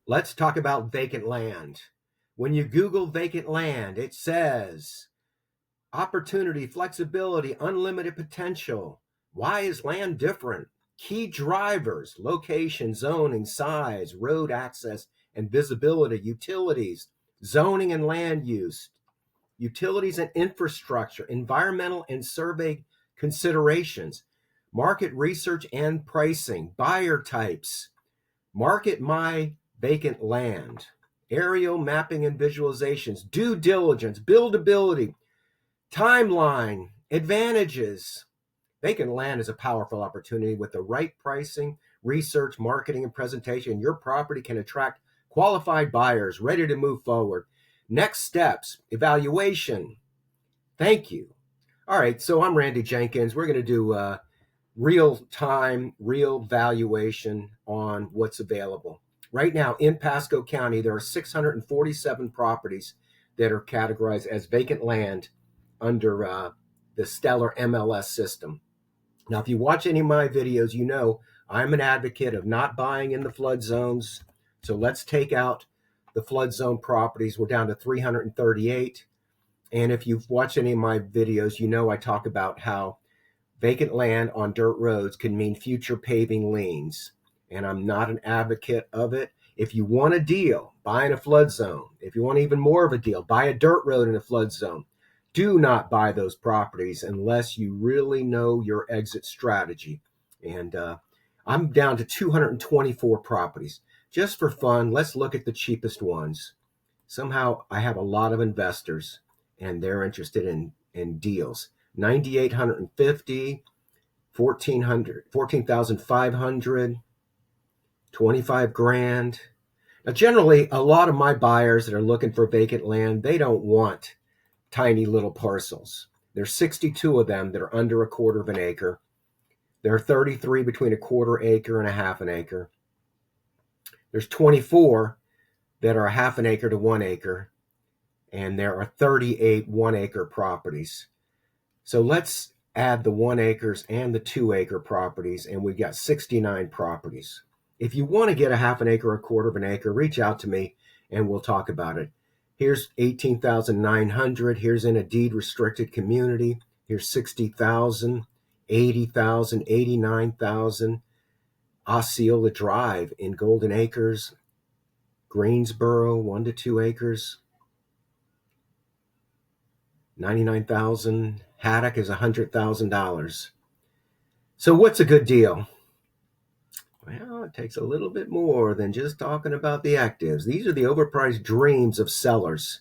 Let's talk about vacant land. When you Google vacant land, it says opportunity, flexibility, unlimited potential. Why is land different? Key drivers: location, zoning, size, road access and visibility, utilities, zoning and land use, utilities and infrastructure, environmental and survey considerations, market research and pricing, buyer types, market my vacant land, aerial mapping and visualizations, due diligence, buildability, timeline, advantages. Vacant land is a powerful opportunity. With the right pricing, research, marketing, and presentation, your property can attract qualified buyers ready to move forward. Next steps: evaluation. Thank you. All right, so I'm Randy Jenkins. We're going to do real time, real valuation on what's available. Right now in Pasco County, there are 647 properties that are categorized as vacant land under the stellar MLS system. Now, if you watch any of my videos, you know I'm an advocate of not buying in the flood zones. So let's take out the flood zone properties. We're down to 338. And if you've watched any of my videos, you know I talk about how vacant land on dirt roads can mean future paving liens. And I'm not an advocate of it. If you want a deal, buy in a flood zone. If you want even more of a deal, buy a dirt road in a flood zone. Do not buy those properties unless you really know your exit strategy. And I'm down to 224 properties. Just for fun, let's look at the cheapest ones. Somehow I have a lot of investors and they're interested in deals. 9,850, 1,400, 14,500, 25 grand. Now, generally, a lot of my buyers that are looking for vacant land, they don't want tiny little parcels. There's 62 of them that are under a quarter of an acre. There are 33 between a quarter acre and a half an acre. There's 24 that are a half an acre to 1 acre. And there are 38 1 acre properties. So let's add the 1 acres and the 2 acre properties, and we've got 69 properties. If you want to get a half an acre or a quarter of an acre, reach out to me and we'll talk about it. Here's 18,900. Here's in a deed restricted community. Here's 60,000, 80,000, 89,000. Osceola Drive in Golden Acres, Greensboro, 1 to 2 acres. 99,000. Haddock is $100,000. So what's a good deal? Well, it takes a little bit more than just talking about the actives. These are the overpriced dreams of sellers.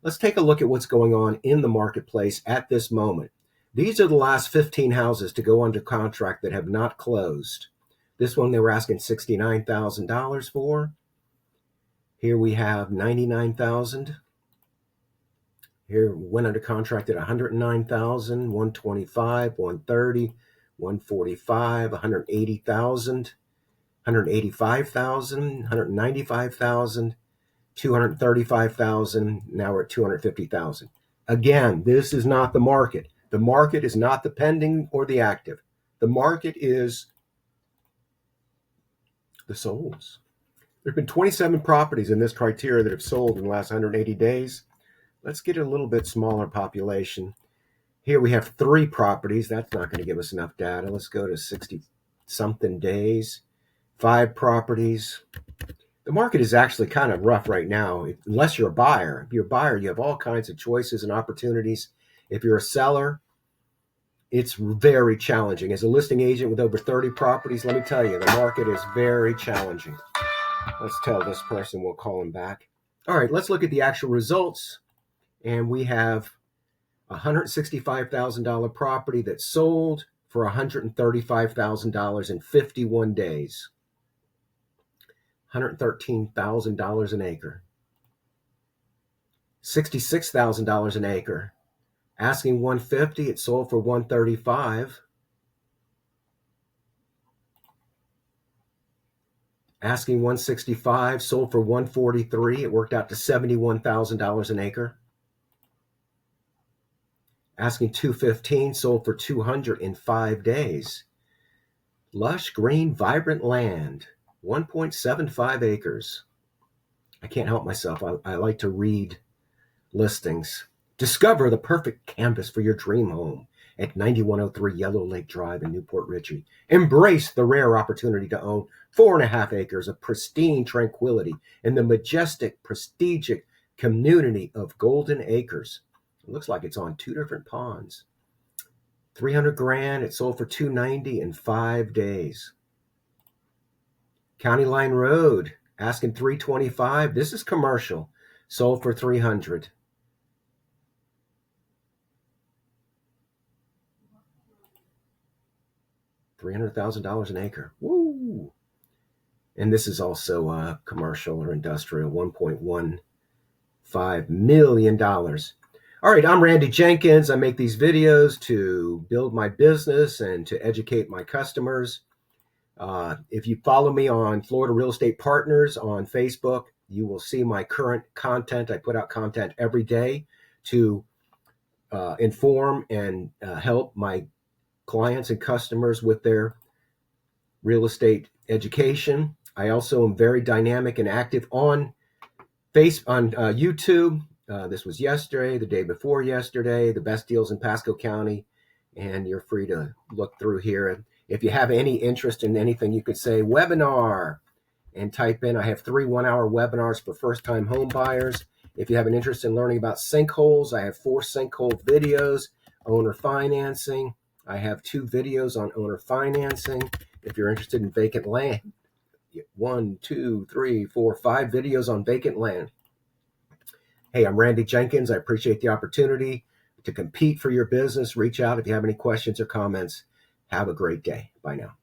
Let's take a look at what's going on in the marketplace at this moment. These are the last 15 houses to go under contract that have not closed. This one they were asking $69,000 for. Here we have 99,000. Here went under contract at 109,000, 125, 130, 145, 180,000, 185,000, 195,000, 235,000. Now we're at 250,000. Again, this is not the market. The market is not the pending or the active. The market is the solds. There have been 27 properties in this criteria that have sold in the last 180 days. Let's get a little bit smaller population. Here we have 3 properties. That's not going to give us enough data. Let's go to 60-something days. 5 properties. The market is actually kind of rough right now, unless you're a buyer. If you're a buyer, you have all kinds of choices and opportunities. If you're a seller, it's very challenging. As a listing agent with over 30 properties, let me tell you, the market is very challenging. Let's tell this person we'll call him back. All right, let's look at the actual results. And we have a $165,000 property that sold for $135,000 in 51 days. $113,000 an acre. $66,000 an acre. Asking $150,000, it sold for $135,000. Asking $165,000, sold for $143,000. It worked out to $71,000 an acre. Asking $215,000, sold for $200,000 in 5 days. Lush, green, vibrant land, 1.75 acres. I can't help myself. I like to read listings. Discover the perfect canvas for your dream home at 9103 Yellow Lake Drive in Newport Richey. Embrace the rare opportunity to own 4.5 acres of pristine tranquility in the majestic, prestigious community of Golden Acres. It looks like it's on 2 different ponds. 300 grand. It sold for 290 in 5 days. County Line Road, asking 325. This is commercial. Sold for 300. $300,000 an acre. Woo! And this is also commercial or industrial, $1.15 million. All right, I'm Randy Jenkins. I make these videos to build my business and to educate my customers. If you follow me on Florida Real Estate Partners on Facebook, you will see my current content. I put out content every day to inform and help my clients and customers with their real estate education. I also am very dynamic and active on YouTube. This was yesterday, the day before yesterday, the best deals in Pasco County, and you're free to look through here. If you have any interest in anything, you could say webinar and type in. I have 3 one-hour webinars for first-time home buyers. If you have an interest in learning about sinkholes, I have 4 sinkhole videos. Owner financing, I have 2 videos on owner financing. If you're interested in vacant land, 1, 2, 3, 4, 5 videos on vacant land. Hey, I'm Randy Jenkins. I appreciate the opportunity to compete for your business. Reach out if you have any questions or comments. Have a great day. Bye now.